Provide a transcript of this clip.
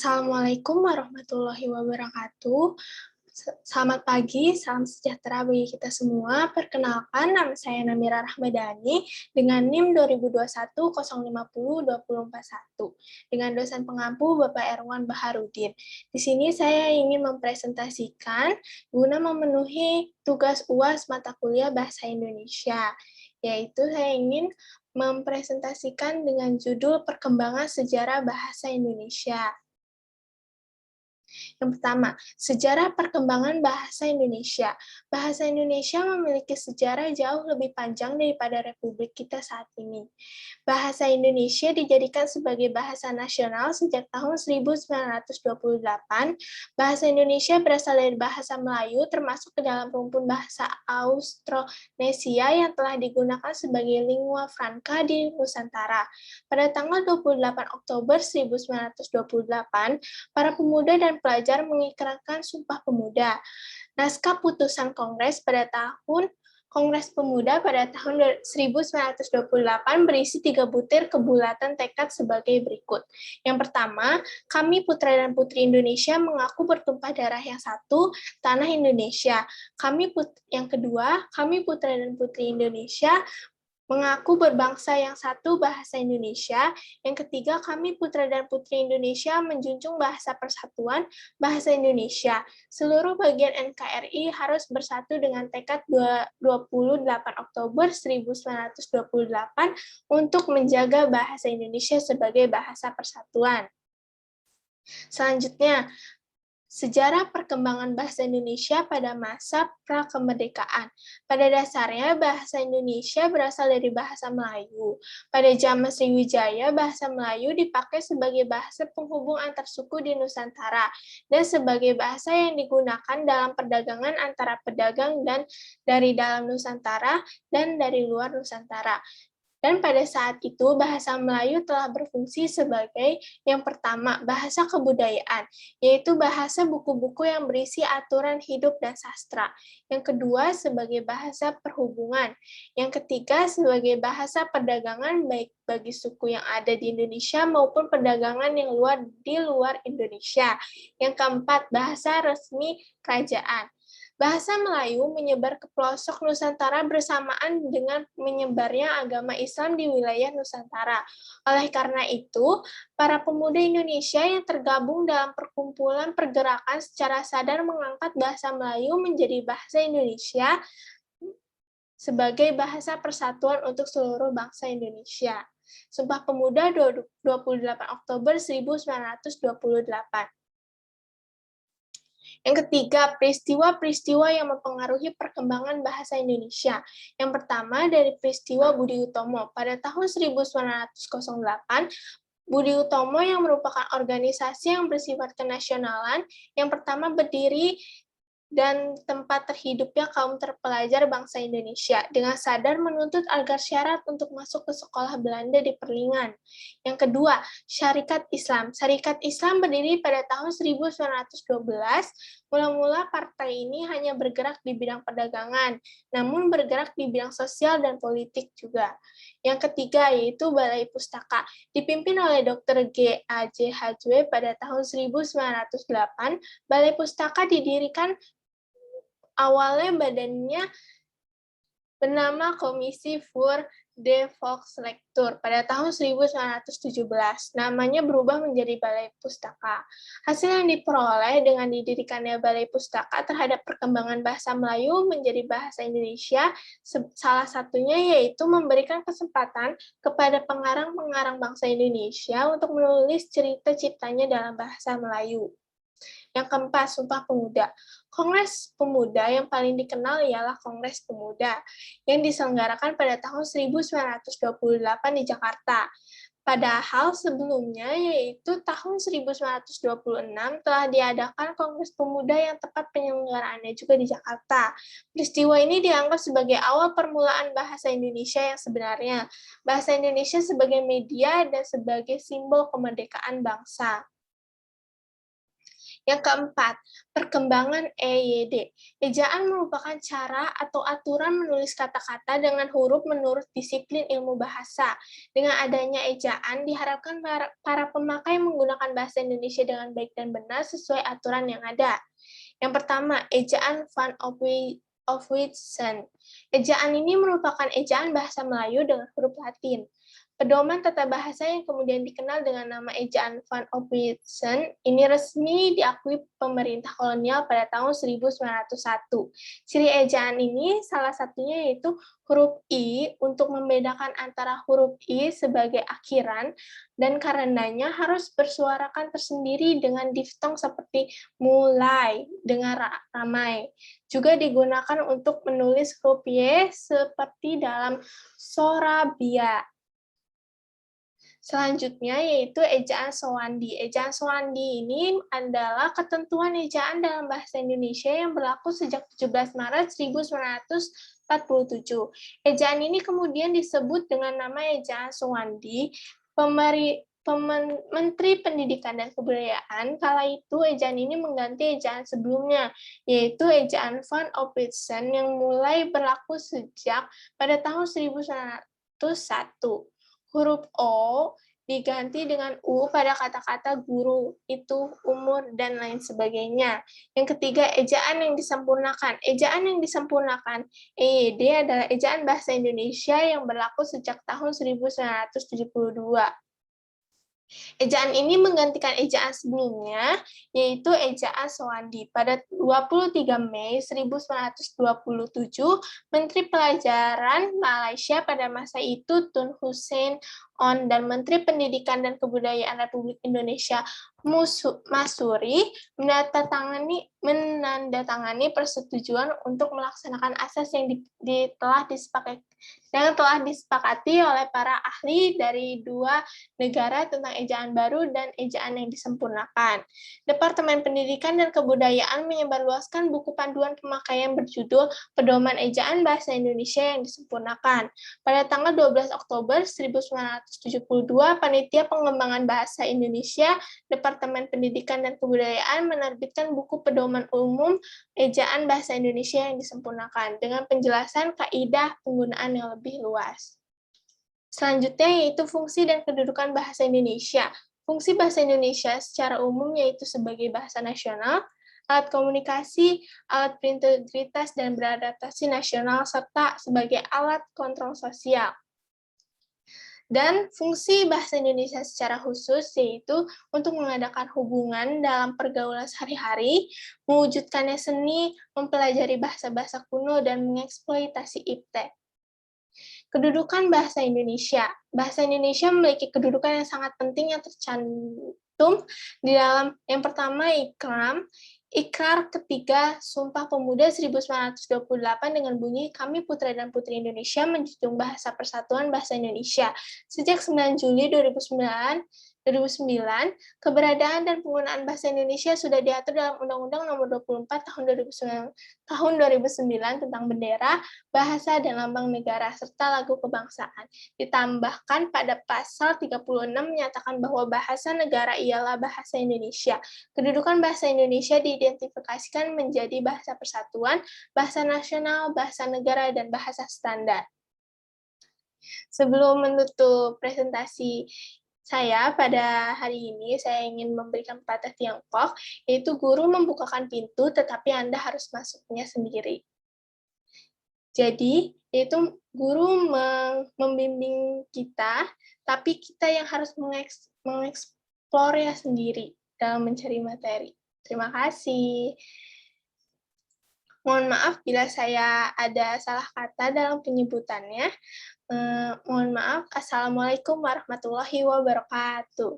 Assalamualaikum warahmatullahi wabarakatuh. Selamat pagi, salam sejahtera bagi kita semua. Perkenalkan, nama saya Namira Rahmadani dengan NIM 2021-050-2041 dengan dosen pengampu Bapak Erwan Baharudin. Di sini saya ingin mempresentasikan guna memenuhi tugas UAS mata kuliah Bahasa Indonesia, yaitu saya ingin mempresentasikan dengan judul Perkembangan Sejarah Bahasa Indonesia. Yang pertama, sejarah perkembangan bahasa Indonesia. Bahasa Indonesia memiliki sejarah jauh lebih panjang daripada Republik kita saat ini. Bahasa Indonesia dijadikan sebagai bahasa nasional sejak tahun 1928. Bahasa Indonesia berasal dari bahasa Melayu, termasuk ke dalam rumpun bahasa Austronesia yang telah digunakan sebagai lingua franca di Nusantara. Pada tanggal 28 Oktober 1928, para pemuda dan pelajar mengikrarkan Sumpah Pemuda. Naskah putusan Kongres Pemuda pada tahun 1928 berisi 3 butir kebulatan tekad sebagai berikut. Yang pertama, kami putra dan putri Indonesia mengaku bertumpah darah yang satu, tanah Indonesia. Yang kedua, kami putra dan putri Indonesia mengaku berbangsa yang satu, bahasa Indonesia. Yang ketiga, kami putra dan putri Indonesia menjunjung bahasa persatuan, bahasa Indonesia. Seluruh bagian NKRI harus bersatu dengan tekad 28 Oktober 1928 untuk menjaga bahasa Indonesia sebagai bahasa persatuan. Selanjutnya, sejarah perkembangan bahasa Indonesia pada masa prakemerdekaan. Pada dasarnya, bahasa Indonesia berasal dari bahasa Melayu. Pada zaman Sriwijaya, bahasa Melayu dipakai sebagai bahasa penghubung antar suku di Nusantara dan sebagai bahasa yang digunakan dalam perdagangan antara pedagang dan dari dalam Nusantara dan dari luar Nusantara. Dan pada saat itu, bahasa Melayu telah berfungsi sebagai yang pertama, bahasa kebudayaan, yaitu bahasa buku-buku yang berisi aturan hidup dan sastra. Yang kedua, sebagai bahasa perhubungan. Yang ketiga, sebagai bahasa perdagangan baik bagi suku yang ada di Indonesia maupun perdagangan yang di luar Indonesia. Yang keempat, bahasa resmi kerajaan. Bahasa Melayu menyebar ke pelosok Nusantara bersamaan dengan menyebarnya agama Islam di wilayah Nusantara. Oleh karena itu, para pemuda Indonesia yang tergabung dalam perkumpulan pergerakan secara sadar mengangkat bahasa Melayu menjadi bahasa Indonesia sebagai bahasa persatuan untuk seluruh bangsa Indonesia. Sumpah Pemuda 28 Oktober 1928. Yang ketiga, peristiwa-peristiwa yang mempengaruhi perkembangan bahasa Indonesia. Yang pertama, dari peristiwa Budi Utomo. Pada tahun 1908, Budi Utomo yang merupakan organisasi yang bersifat kenasionalan, yang pertama berdiri dan tempat terhidupnya kaum terpelajar bangsa Indonesia, dengan sadar menuntut agar syarat untuk masuk ke sekolah Belanda diperlingan. Yang kedua, Syarikat Islam. Syarikat Islam berdiri pada tahun 1912. Mula-mula partai ini hanya bergerak di bidang perdagangan, namun bergerak di bidang sosial dan politik juga. Yang ketiga, yaitu Balai Pustaka. Dipimpin oleh Dr. G.A.J. Hajwe pada tahun 1908, Balai Pustaka didirikan. Awalnya badannya bernama Komisi für de Volkslektur pada tahun 1917. Namanya berubah menjadi Balai Pustaka. Hasil yang diperoleh dengan didirikannya Balai Pustaka terhadap perkembangan bahasa Melayu menjadi bahasa Indonesia, salah satunya yaitu memberikan kesempatan kepada pengarang-pengarang bangsa Indonesia untuk menulis cerita ciptanya dalam bahasa Melayu. Yang keempat, Sumpah Pemuda. Kongres Pemuda yang paling dikenal ialah Kongres Pemuda yang diselenggarakan pada tahun 1928 di Jakarta. Padahal sebelumnya, yaitu tahun 1926, telah diadakan Kongres Pemuda yang tepat penyelenggaraannya juga di Jakarta. Peristiwa ini dianggap sebagai awal permulaan bahasa Indonesia yang sebenarnya. Bahasa Indonesia sebagai media dan sebagai simbol kemerdekaan bangsa. Yang keempat, perkembangan EYD. Ejaan merupakan cara atau aturan menulis kata-kata dengan huruf menurut disiplin ilmu bahasa. Dengan adanya ejaan, diharapkan para pemakai menggunakan bahasa Indonesia dengan baik dan benar sesuai aturan yang ada. Yang pertama, ejaan Van Ophuijsen. Ejaan ini merupakan ejaan bahasa Melayu dengan huruf Latin. Pedoman tata bahasa yang kemudian dikenal dengan nama ejaan Van Ophuijsen ini resmi diakui pemerintah kolonial pada tahun 1901. Ciri ejaan ini salah satunya yaitu huruf I untuk membedakan antara huruf I sebagai akhiran dan karenanya harus bersuarakan tersendiri dengan diftong seperti mulai dengan ramai. Juga digunakan untuk menulis huruf Y seperti dalam Sorabia. Selanjutnya yaitu ejaan Sowandi. Ejaan Sowandi ini adalah ketentuan ejaan dalam bahasa Indonesia yang berlaku sejak 17 Maret 1947. Ejaan ini kemudian disebut dengan nama ejaan Sowandi. Menteri Pendidikan dan Kebudayaan kala itu ejaan ini mengganti ejaan sebelumnya, yaitu ejaan Van Ophuijsen yang mulai berlaku sejak pada tahun 1901. Huruf O diganti dengan U pada kata-kata guru, itu, umur, dan lain sebagainya. Yang ketiga, ejaan yang disempurnakan. Ejaan yang disempurnakan, EYD adalah ejaan bahasa Indonesia yang berlaku sejak tahun 1972. Ejaan ini menggantikan ejaan sebelumnya, yaitu ejaan Sowandi. Pada 23 Mei 1927, Menteri Pelajaran Malaysia pada masa itu Tun Hussein On dan Menteri Pendidikan dan Kebudayaan Republik Indonesia Masuri menandatangani persetujuan untuk melaksanakan asas yang telah disepakati oleh para ahli dari dua negara tentang ejaan baru dan ejaan yang disempurnakan. Departemen Pendidikan dan Kebudayaan menyebarluaskan buku panduan pemakaian berjudul Pedoman Ejaan Bahasa Indonesia yang Disempurnakan. Pada tanggal 12 Oktober 1972, Panitia Pengembangan Bahasa Indonesia, Departemen Pendidikan dan Kebudayaan menerbitkan buku Pedoman Umum Ejaan Bahasa Indonesia yang Disempurnakan dengan penjelasan kaidah penggunaan yang lebih luas. Selanjutnya yaitu fungsi dan kedudukan bahasa Indonesia. Fungsi bahasa Indonesia secara umum yaitu sebagai bahasa nasional, alat komunikasi, alat berintegritas dan beradaptasi nasional, serta sebagai alat kontrol sosial. Dan fungsi bahasa Indonesia secara khusus yaitu untuk mengadakan hubungan dalam pergaulan sehari-hari, mewujudkannya seni, mempelajari bahasa-bahasa kuno, dan mengeksploitasi iptek. Kedudukan bahasa Indonesia. Bahasa Indonesia memiliki kedudukan yang sangat penting yang tercantum di dalam yang pertama ikram. Ikrar ketiga Sumpah Pemuda 1928 dengan bunyi Kami Putra dan Putri Indonesia menjunjung bahasa persatuan bahasa Indonesia. Sejak 9 Juli 2009, keberadaan dan penggunaan bahasa Indonesia sudah diatur dalam Undang-Undang Nomor 24 Tahun 2009 tentang bendera, bahasa, dan lambang negara, serta lagu kebangsaan. Ditambahkan pada pasal 36 menyatakan bahwa bahasa negara ialah bahasa Indonesia. Kedudukan bahasa Indonesia diidentifikasikan menjadi bahasa persatuan, bahasa nasional, bahasa negara, dan bahasa standar. Sebelum menutup presentasi saya pada hari ini, saya ingin memberikan pepatah Tiongkok, yaitu guru membukakan pintu, tetapi Anda harus masuknya sendiri. Jadi, yaitu guru membimbing kita, tapi kita yang harus mengeksplornya sendiri dalam mencari materi. Terima kasih. Mohon maaf bila saya ada salah kata dalam penyebutannya. Mohon maaf. Assalamualaikum warahmatullahi wabarakatuh.